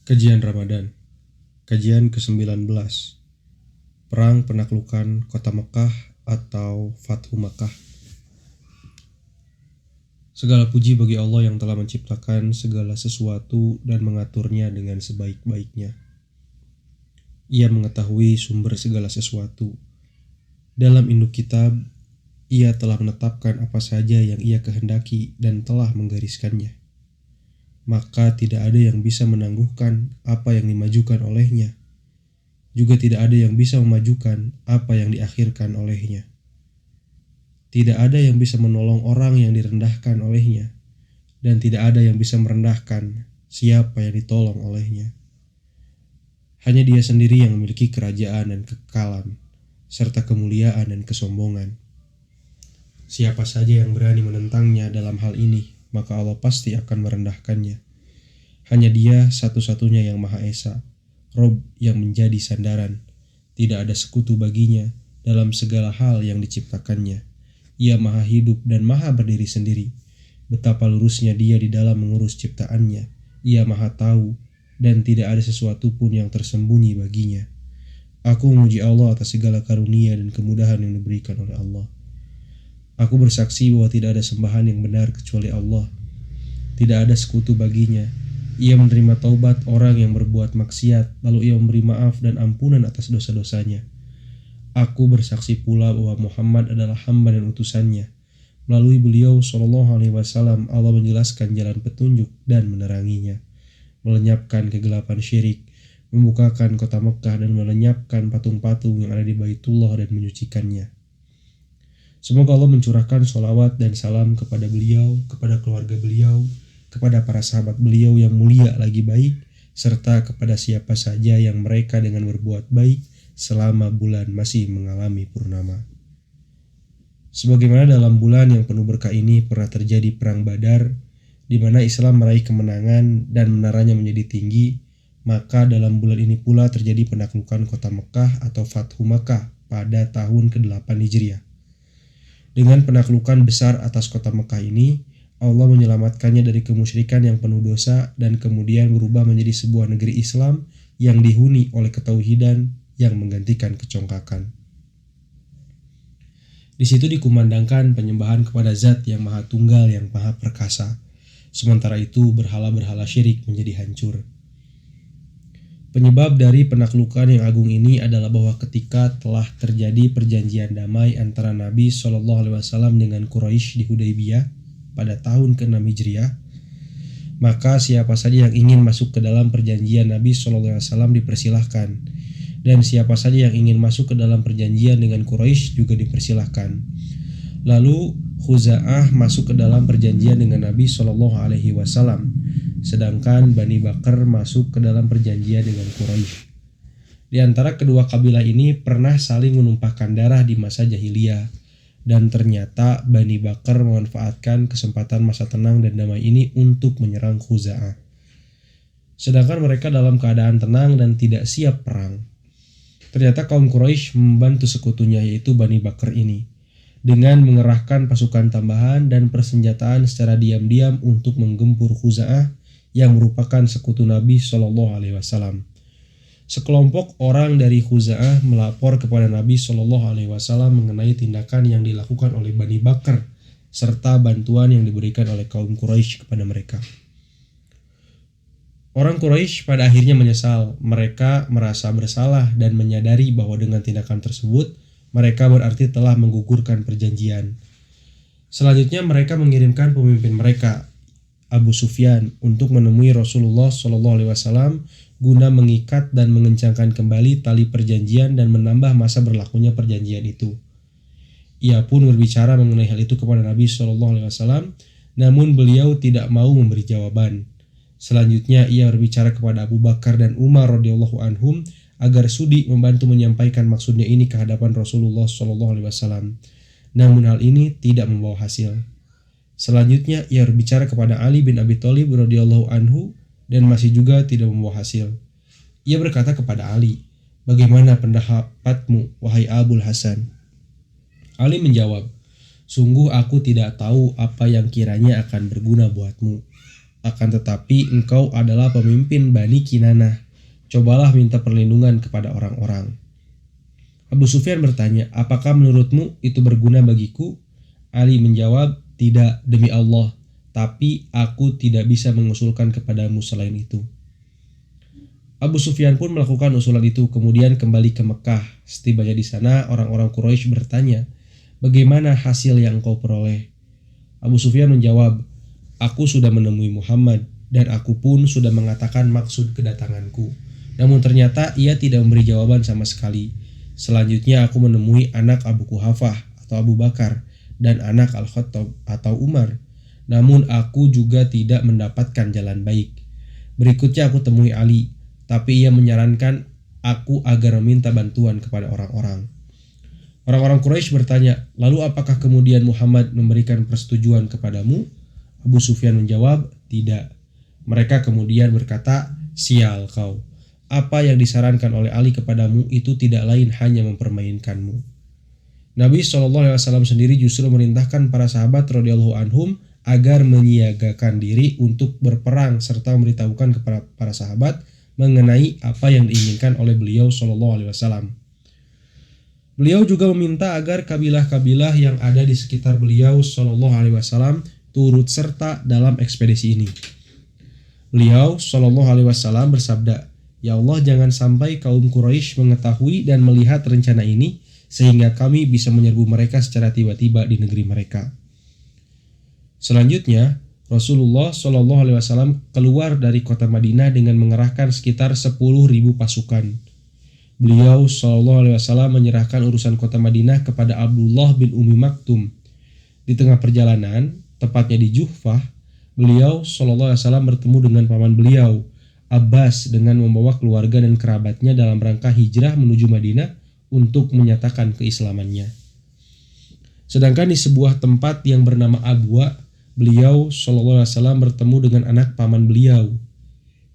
Kajian Ramadan, kajian ke-19, Perang Penaklukan Kota Mekah atau Fathu Makkah. Segala puji bagi Allah yang telah menciptakan segala sesuatu dan mengaturnya dengan sebaik-baiknya. Ia mengetahui sumber segala sesuatu. Dalam induk kitab, Ia telah menetapkan apa saja yang Ia kehendaki dan telah menggariskannya. Maka tidak ada yang bisa menangguhkan apa yang dimajukan olehnya. Juga tidak ada yang bisa memajukan apa yang diakhirkan olehnya. Tidak ada yang bisa menolong orang yang direndahkan olehnya, dan tidak ada yang bisa merendahkan siapa yang ditolong olehnya. Hanya Dia sendiri yang memiliki kerajaan dan kekekalan, serta kemuliaan dan kesombongan. Siapa saja yang berani menentangnya dalam hal ini, maka Allah pasti akan merendahkannya. Hanya Dia satu-satunya yang Maha Esa, Rob yang menjadi sandaran. Tidak ada sekutu baginya dalam segala hal yang diciptakannya. Ia Maha hidup dan Maha berdiri sendiri. Betapa lurusnya Dia di dalam mengurus ciptaannya. Ia Maha tahu dan tidak ada sesuatu pun yang tersembunyi baginya. Aku memuji Allah atas segala karunia dan kemudahan yang diberikan oleh Allah. Aku bersaksi bahwa tidak ada sembahan yang benar kecuali Allah. Tidak ada sekutu baginya. Ia menerima taubat orang yang berbuat maksiat, lalu Ia memberi maaf dan ampunan atas dosa-dosanya. Aku bersaksi pula bahwa Muhammad adalah hamba dan utusannya. Melalui beliau SAW, Allah menjelaskan jalan petunjuk dan meneranginya, melenyapkan kegelapan syirik, membukakan kota Mekah dan melenyapkan patung-patung yang ada di Baitullah dan menyucikannya. Semoga Allah mencurahkan sholawat dan salam kepada beliau, kepada keluarga beliau, kepada para sahabat beliau yang mulia lagi baik, serta kepada siapa saja yang mereka dengan berbuat baik selama bulan masih mengalami purnama. Sebagaimana dalam bulan yang penuh berkah ini pernah terjadi perang Badar, di mana Islam meraih kemenangan dan menaranya menjadi tinggi, maka dalam bulan ini pula terjadi penaklukan kota Mekah atau Fathu Makkah pada tahun ke-8 Hijriah. Dengan penaklukan besar atas kota Mekah ini, Allah menyelamatkannya dari kemusyrikan yang penuh dosa dan kemudian berubah menjadi sebuah negeri Islam yang dihuni oleh ketauhidan yang menggantikan kecongkakan. Di situ dikumandangkan penyembahan kepada Zat yang Maha Tunggal yang Maha Perkasa. Sementara itu berhala-berhala syirik menjadi hancur. Penyebab dari penaklukan yang agung ini adalah bahwa ketika telah terjadi perjanjian damai antara Nabi SAW dengan Quraisy di Hudaybiyah pada tahun ke-6 Hijriah, maka siapa saja yang ingin masuk ke dalam perjanjian Nabi SAW dipersilahkan, dan siapa saja yang ingin masuk ke dalam perjanjian dengan Quraisy juga dipersilahkan. Lalu Khuza'ah masuk ke dalam perjanjian dengan Nabi SAW, sedangkan Bani Bakr masuk ke dalam perjanjian dengan Quraisy. Di antara kedua kabilah ini pernah saling menumpahkan darah di masa jahiliyah, dan ternyata Bani Bakr memanfaatkan kesempatan masa tenang dan damai ini untuk menyerang Khuza'ah. Sedangkan mereka dalam keadaan tenang dan tidak siap perang. Ternyata kaum Quraisy membantu sekutunya yaitu Bani Bakr ini, dengan mengerahkan pasukan tambahan dan persenjataan secara diam-diam untuk menggempur Khuza'ah yang merupakan sekutu Nabi SAW. Sekelompok orang dari Khuza'ah melapor kepada Nabi SAW mengenai tindakan yang dilakukan oleh Bani Bakr serta bantuan yang diberikan oleh kaum Quraisy kepada mereka. Orang Quraisy pada akhirnya menyesal. Mereka merasa bersalah dan menyadari bahwa dengan tindakan tersebut mereka berarti telah menggugurkan perjanjian. Selanjutnya mereka mengirimkan pemimpin mereka, Abu Sufyan, untuk menemui Rasulullah SAW guna mengikat dan mengencangkan kembali tali perjanjian dan menambah masa berlakunya perjanjian itu. Ia pun berbicara mengenai hal itu kepada Nabi SAW, namun beliau tidak mau memberi jawaban. Selanjutnya ia berbicara kepada Abu Bakar dan Umar radhiyallahu anhum agar sudi membantu menyampaikan maksudnya ini ke hadapan Rasulullah SAW. Namun hal ini tidak membawa hasil. Selanjutnya ia berbicara kepada Ali bin Abi Thalib radhiyallahu anhu dan masih juga tidak membawa hasil. Ia berkata kepada Ali, "Bagaimana pendapatmu, wahai Abul Hasan?" Ali menjawab, "Sungguh aku tidak tahu apa yang kiranya akan berguna buatmu." Akan tetapi engkau adalah pemimpin Bani Kinanah. Cobalah minta perlindungan kepada orang-orang. Abu Sufyan bertanya, apakah menurutmu itu berguna bagiku? Ali menjawab, tidak demi Allah, tapi aku tidak bisa mengusulkan kepadamu selain itu. Abu Sufyan pun melakukan usulan itu, kemudian kembali ke Mekah. Setibanya di sana, orang-orang Quraisy bertanya, bagaimana hasil yang engkau peroleh? Abu Sufyan menjawab, aku sudah menemui Muhammad, dan aku pun sudah mengatakan maksud kedatanganku. Namun ternyata ia tidak memberi jawaban sama sekali. Selanjutnya aku menemui anak Abu Quhafah atau Abu Bakar dan anak Al-Khattab atau Umar. Namun aku juga tidak mendapatkan jalan baik. Berikutnya aku temui Ali, tapi ia menyarankan aku agar meminta bantuan kepada orang-orang. Orang-orang Quraisy bertanya, lalu apakah kemudian Muhammad memberikan persetujuan kepadamu? Abu Sufyan menjawab, tidak. Mereka kemudian berkata, sial kau. Apa yang disarankan oleh Ali kepadamu itu tidak lain hanya mempermainkanmu. Nabi SAW sendiri justru merintahkan para sahabat radhiyallahu anhum agar menyiagakan diri untuk berperang serta memberitahukan kepada para sahabat mengenai apa yang diinginkan oleh beliau SAW. Beliau juga meminta agar kabilah-kabilah yang ada di sekitar beliau SAW turut serta dalam ekspedisi ini. Beliau SAW bersabda, ya Allah, jangan sampai kaum Quraisy mengetahui dan melihat rencana ini sehingga kami bisa menyerbu mereka secara tiba-tiba di negeri mereka. Selanjutnya, Rasulullah SAW keluar dari kota Madinah dengan mengerahkan sekitar 10.000 pasukan. Beliau SAW menyerahkan urusan kota Madinah kepada Abdullah bin Ummi Maktum. Di tengah perjalanan, tepatnya di Juhfah, beliau SAW bertemu dengan paman beliau, Abbas, dengan membawa keluarga dan kerabatnya dalam rangka hijrah menuju Madinah untuk menyatakan keislamannya. Sedangkan di sebuah tempat yang bernama Abwa, beliau SAW bertemu dengan anak paman beliau,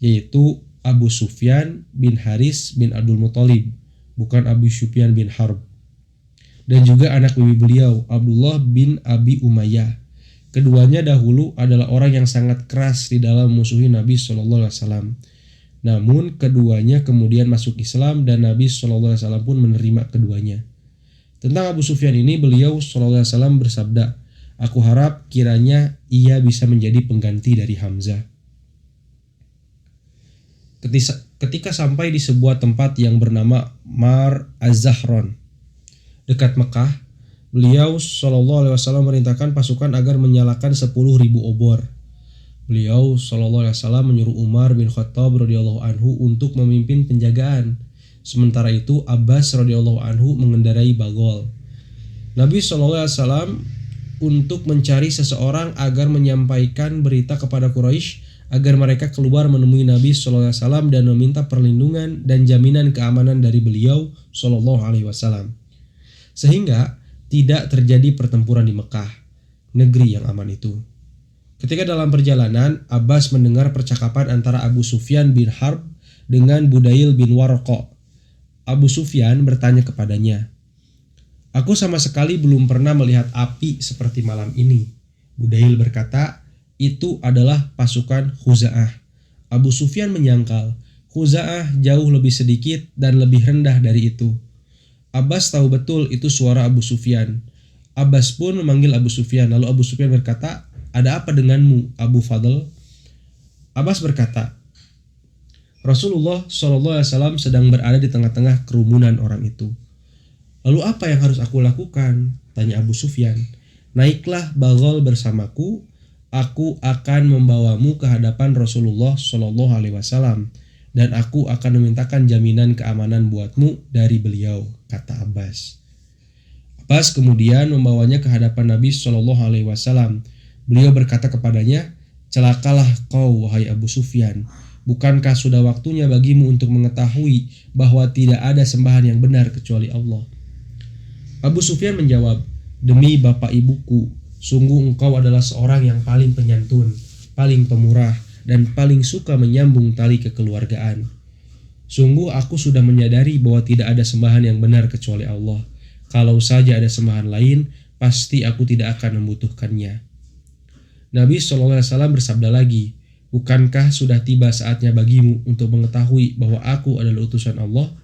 yaitu Abu Sufyan bin Haris bin Abdul Muthalib, bukan Abu Sufyan bin Harb, dan juga anak bibi beliau, Abdullah bin Abi Umayyah. Keduanya dahulu adalah orang yang sangat keras di dalam musuhi Nabi SAW. Namun keduanya kemudian masuk Islam dan Nabi SAW pun menerima keduanya. Tentang Abu Sufyan ini beliau SAW bersabda, aku harap kiranya ia bisa menjadi pengganti dari Hamzah. Ketika sampai di sebuah tempat yang bernama Mar Az-Zahran dekat Mekah, beliau SAW merintahkan pasukan agar menyalakan 10.000 obor. Beliau SAW menyuruh Umar bin Khattab radhiyallahu anhu untuk memimpin penjagaan. Sementara itu Abbas radhiyallahu anhu mengendarai bagol. Nabi SAW untuk mencari seseorang agar menyampaikan berita kepada Quraisy agar mereka keluar menemui Nabi SAW dan meminta perlindungan dan jaminan keamanan dari beliau SAW. Sehingga tidak terjadi pertempuran di Mekah, negeri yang aman itu. Ketika dalam perjalanan, Abbas mendengar percakapan antara Abu Sufyan bin Harb dengan Budail bin Warqa. Abu Sufyan bertanya kepadanya, aku sama sekali belum pernah melihat api seperti malam ini. Budail berkata, itu adalah pasukan Khuza'ah. Abu Sufyan menyangkal, Khuza'ah jauh lebih sedikit dan lebih rendah dari itu. Abbas tahu betul itu suara Abu Sufyan. Abbas pun memanggil Abu Sufyan. Lalu Abu Sufyan berkata, ada apa denganmu, Abu Fadl? Abbas berkata, Rasulullah SAW sedang berada di tengah-tengah kerumunan orang itu. Lalu apa yang harus aku lakukan? Tanya Abu Sufyan. Naiklah bagol bersamaku, aku akan membawamu ke hadapan Rasulullah SAW. Dan aku akan memintakan jaminan keamanan buatmu dari beliau, kata Abbas. Abbas kemudian membawanya ke hadapan Nabi SAW. Beliau berkata kepadanya, celakalah kau, wahai Abu Sufyan. Bukankah sudah waktunya bagimu untuk mengetahui bahwa tidak ada sembahan yang benar kecuali Allah? Abu Sufyan menjawab, demi bapak ibuku, sungguh engkau adalah seorang yang paling penyantun, paling pemurah, dan paling suka menyambung tali kekeluargaan. Sungguh aku sudah menyadari bahwa tidak ada sembahan yang benar kecuali Allah. Kalau saja ada sembahan lain, pasti aku tidak akan membutuhkannya. Nabi SAW bersabda lagi, Bukankah sudah tiba saatnya bagimu untuk mengetahui bahwa aku adalah utusan Allah?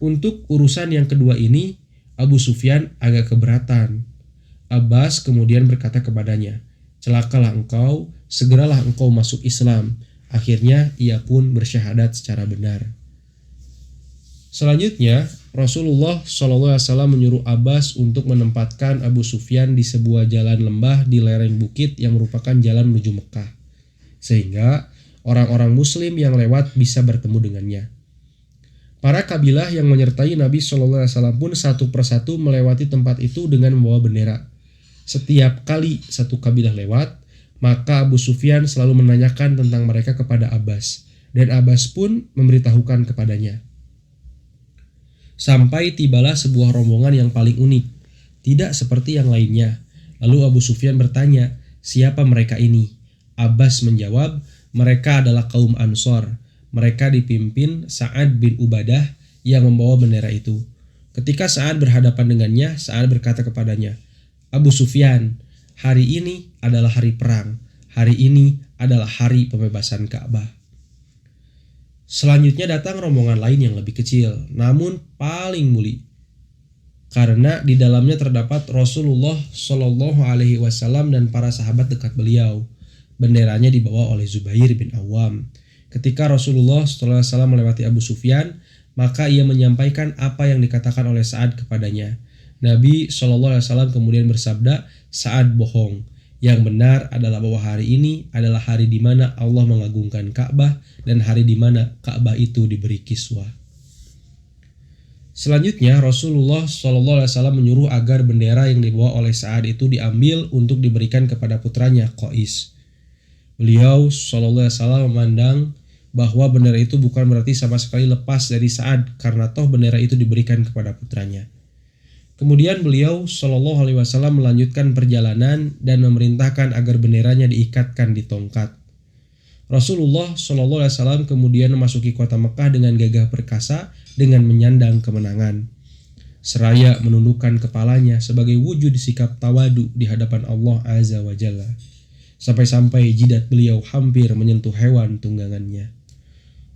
Untuk urusan yang kedua ini, Abu Sufyan agak keberatan. Abbas kemudian berkata kepadanya, "Celakalah engkau, segeralah engkau masuk Islam." Akhirnya ia pun bersyahadat secara benar. Selanjutnya, Rasulullah SAW menyuruh Abbas untuk menempatkan Abu Sufyan di sebuah jalan lembah di lereng bukit yang merupakan jalan menuju Mekah, sehingga orang-orang Muslim yang lewat bisa bertemu dengannya. Para kabilah yang menyertai Nabi SAW pun satu persatu melewati tempat itu dengan membawa bendera. Setiap kali satu kabilah lewat, maka Abu Sufyan selalu menanyakan tentang mereka kepada Abbas, dan Abbas pun memberitahukan kepadanya. Sampai tibalah sebuah rombongan yang paling unik, tidak seperti yang lainnya. Lalu Abu Sufyan bertanya, "Siapa mereka ini?" Abbas menjawab, "Mereka adalah kaum Ansor. Mereka dipimpin Sa'ad bin Ubadah yang membawa bendera itu." Ketika Sa'ad berhadapan dengannya, Sa'ad berkata kepadanya, "Abu Sufyan, hari ini adalah hari perang. Hari ini adalah hari pembebasan Ka'bah." Selanjutnya datang rombongan lain yang lebih kecil, namun paling mulia, karena di dalamnya terdapat Rasulullah Shallallahu Alaihi Wasallam dan para sahabat dekat beliau. Benderanya dibawa oleh Zubair bin Awam. Ketika Rasulullah Shallallahu Alaihi Wasallam melewati Abu Sufyan, maka ia menyampaikan apa yang dikatakan oleh Sa'ad kepadanya. Nabi Shallallahu Alaihi Wasallam kemudian bersabda, "Sa'ad bohong. Yang benar adalah bahwa hari ini adalah hari di mana Allah mengagungkan Ka'bah dan hari di mana Ka'bah itu diberi kiswah." Selanjutnya Rasulullah SAW menyuruh agar bendera yang dibawa oleh Sa'ad itu diambil untuk diberikan kepada putranya Qais. Beliau SAW memandang bahwa bendera itu bukan berarti sama sekali lepas dari Sa'ad karena toh bendera itu diberikan kepada putranya. Kemudian beliau Shallallahu Alaihi Wasallam melanjutkan perjalanan dan memerintahkan agar benderanya diikatkan di tongkat. Rasulullah Shallallahu Alaihi Wasallam kemudian memasuki kota Mekah dengan gagah perkasa dengan menyandang kemenangan, seraya menundukkan kepalanya sebagai wujud sikap tawadu di hadapan Allah Azza wa Jalla, sampai-sampai jidat beliau hampir menyentuh hewan tunggangannya.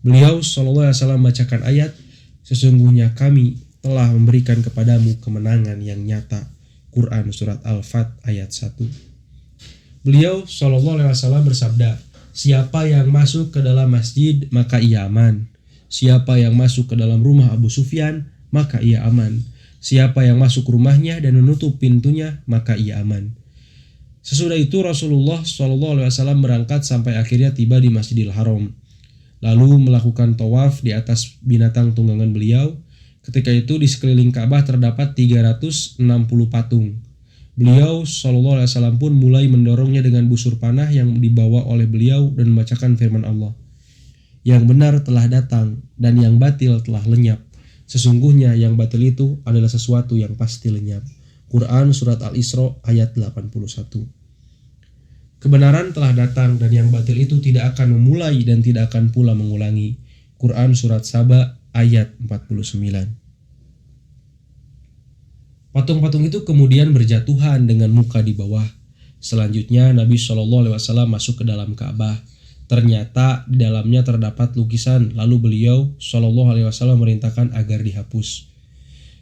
Beliau Shallallahu Alaihi Wasallam membacakan ayat, "Sesungguhnya kami telah memberikan kepadamu kemenangan yang nyata." Quran Surat Al-Fat ayat 1. Beliau SAW bersabda, "Siapa yang masuk ke dalam masjid maka ia aman. Siapa yang masuk ke dalam rumah Abu Sufyan maka ia aman. Siapa yang masuk rumahnya dan menutup pintunya maka ia aman." Sesudah itu Rasulullah SAW berangkat sampai akhirnya tiba di Masjidil Haram, lalu melakukan tawaf di atas binatang tunggangan beliau. Ketika itu di sekeliling Ka'bah terdapat 360 patung. Beliau SAW pun mulai mendorongnya dengan busur panah yang dibawa oleh beliau dan membacakan firman Allah, "Yang benar telah datang dan yang batil telah lenyap. Sesungguhnya yang batil itu adalah sesuatu yang pasti lenyap." Quran Surat Al-Isra ayat 81. Kebenaran telah datang dan yang batil itu tidak akan memulai dan tidak akan pula mengulangi. Quran Surat Saba ayat 49. Patung-patung itu kemudian berjatuhan dengan muka di bawah. Selanjutnya Nabi SAW masuk ke dalam Ka'bah. Ternyata di dalamnya terdapat lukisan, lalu beliau SAW merintahkan agar dihapus.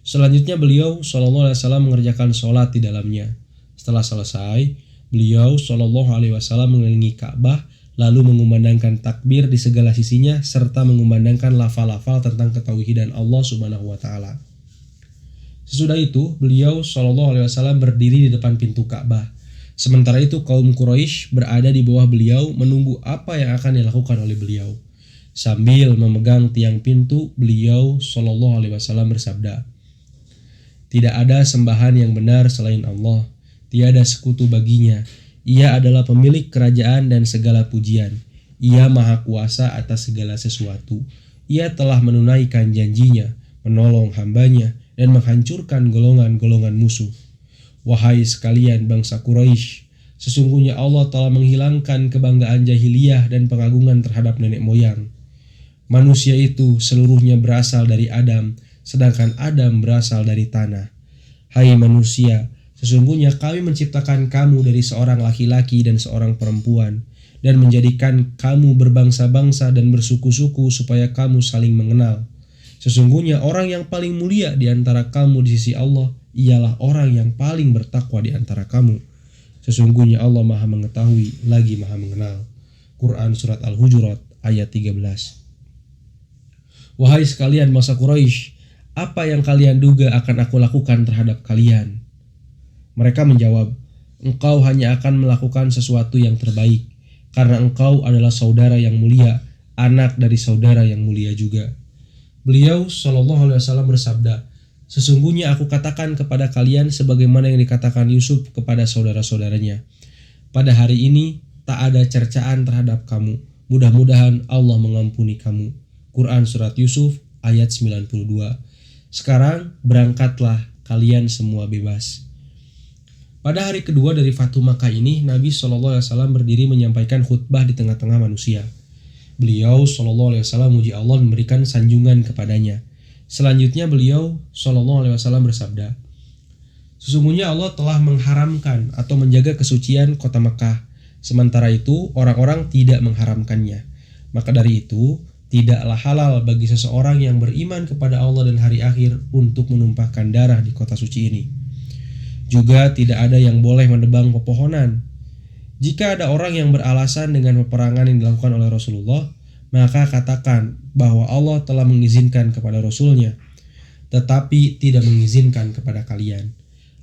Selanjutnya beliau SAW mengerjakan sholat di dalamnya. Setelah selesai, beliau SAW mengelilingi Ka'bah lalu mengumandangkan takbir di segala sisinya serta mengumandangkan lafal-lafal tentang ketauhidan Allah Subhanahu wa taala. Sesudah itu, beliau SAW berdiri di depan pintu Ka'bah. Sementara itu kaum Quraisy berada di bawah beliau menunggu apa yang akan dilakukan oleh beliau. Sambil memegang tiang pintu, beliau SAW bersabda, "Tidak ada sembahan yang benar selain Allah. Tiada sekutu baginya. Ia adalah pemilik kerajaan dan segala pujian. Ia maha kuasa atas segala sesuatu. Ia telah menunaikan janjinya, menolong hambanya, dan menghancurkan golongan-golongan musuh. Wahai sekalian bangsa Quraisy, sesungguhnya Allah telah menghilangkan kebanggaan jahiliyah dan pengagungan terhadap nenek moyang. Manusia itu seluruhnya berasal dari Adam, sedangkan Adam berasal dari tanah. Hai manusia, sesungguhnya kami menciptakan kamu dari seorang laki-laki dan seorang perempuan, dan menjadikan kamu berbangsa-bangsa dan bersuku-suku supaya kamu saling mengenal. Sesungguhnya orang yang paling mulia di antara kamu di sisi Allah ialah orang yang paling bertakwa di antara kamu. Sesungguhnya Allah Maha mengetahui lagi Maha mengenal. Quran Surat Al-Hujurat ayat 13. Wahai sekalian bangsa Quraisy, apa yang kalian duga akan aku lakukan terhadap kalian? Mereka menjawab, engkau hanya akan melakukan sesuatu yang terbaik, karena engkau adalah saudara yang mulia, anak dari saudara yang mulia juga. Beliau SAW bersabda, sesungguhnya aku katakan kepada kalian sebagaimana yang dikatakan Yusuf kepada saudara-saudaranya. Pada hari ini tak ada cercaan terhadap kamu. Mudah-mudahan Allah mengampuni kamu. Quran Surat Yusuf ayat 92. Sekarang berangkatlah kalian semua bebas. Pada hari kedua dari Fathu Makkah ini, Nabi SAW berdiri menyampaikan khutbah di tengah-tengah manusia. Beliau SAW memuji Allah dan memberikan sanjungan kepadanya. Selanjutnya beliau SAW bersabda, sesungguhnya Allah telah mengharamkan atau menjaga kesucian kota Makkah, sementara itu orang-orang tidak mengharamkannya. Maka dari itu, tidaklah halal bagi seseorang yang beriman kepada Allah dan hari akhir untuk menumpahkan darah di kota suci ini. Juga tidak ada yang boleh menebang pepohonan. Jika ada orang yang beralasan dengan peperangan yang dilakukan oleh Rasulullah, maka katakan bahwa Allah telah mengizinkan kepada Rasulnya, tetapi tidak mengizinkan kepada kalian.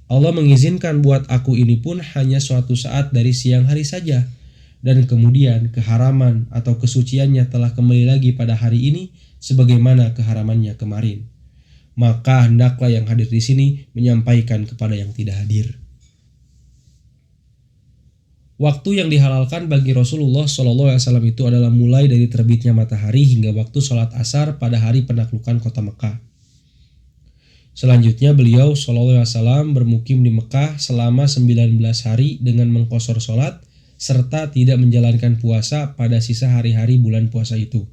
Allah mengizinkan buat aku ini pun hanya suatu saat dari siang hari saja, dan kemudian keharaman atau kesuciannya telah kembali lagi pada hari ini sebagaimana keharamannya kemarin. Maka hendaklah yang hadir di sini menyampaikan kepada yang tidak hadir. Waktu yang dihalalkan bagi Rasulullah SAW itu adalah mulai dari terbitnya matahari hingga waktu sholat asar pada hari penaklukan kota Mekah. Selanjutnya beliau SAW bermukim di Mekah selama 19 hari dengan mengqashar sholat serta tidak menjalankan puasa pada sisa hari-hari bulan puasa itu.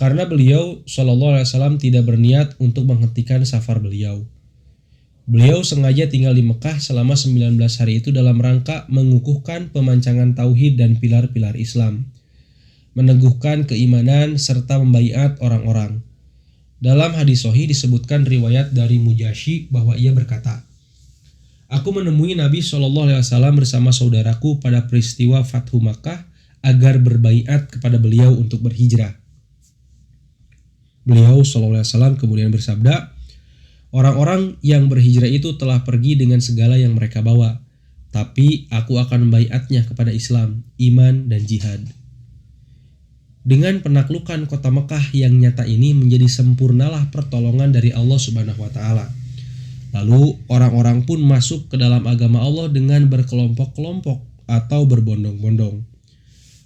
Karena beliau SAW tidak berniat untuk menghentikan safar beliau. Beliau sengaja tinggal di Mekah selama 19 hari itu dalam rangka mengukuhkan pemancangan tauhid dan pilar-pilar Islam, meneguhkan keimanan serta membaiat orang-orang. Dalam hadis sahih disebutkan riwayat dari Mujasyi bahwa ia berkata, aku menemui Nabi SAW bersama saudaraku pada peristiwa Fathu Makkah agar berbaiat kepada beliau untuk berhijrah. Beliau SAW kemudian bersabda, orang-orang yang berhijrah itu telah pergi dengan segala yang mereka bawa, tapi aku akan membaiatnya kepada Islam, iman, dan jihad. Dengan penaklukan kota Mekah yang nyata ini menjadi sempurnalah pertolongan dari Allah Subhanahu wa Ta'ala. Lalu orang-orang pun masuk ke dalam agama Allah dengan berkelompok-kelompok atau berbondong-bondong.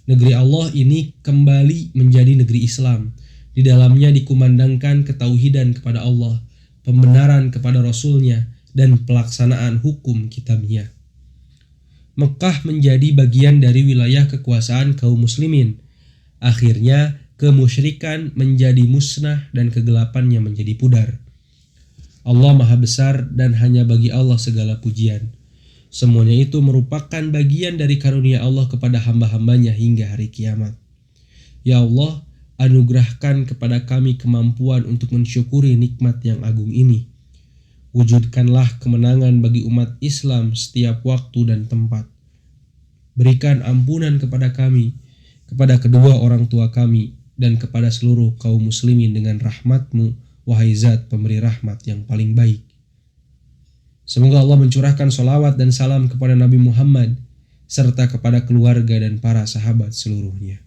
Negeri Allah ini kembali menjadi negeri Islam. Di dalamnya dikumandangkan ketauhidan kepada Allah, pembenaran kepada Rasul-Nya, dan pelaksanaan hukum kitabnya. Mekah menjadi bagian dari wilayah kekuasaan kaum muslimin. Akhirnya kemusyrikan menjadi musnah dan kegelapannya menjadi pudar. Allah Maha Besar dan hanya bagi Allah segala pujian. Semuanya itu merupakan bagian dari karunia Allah kepada hamba-hambanya hingga hari kiamat. Ya Allah, anugerahkan kepada kami kemampuan untuk mensyukuri nikmat yang agung ini. Wujudkanlah kemenangan bagi umat Islam setiap waktu dan tempat. Berikan ampunan kepada kami, kepada kedua orang tua kami, dan kepada seluruh kaum muslimin dengan rahmat-Mu, wahai Zat pemberi rahmat yang paling baik. Semoga Allah mencurahkan sholawat dan salam kepada Nabi Muhammad, serta kepada keluarga dan para sahabat seluruhnya.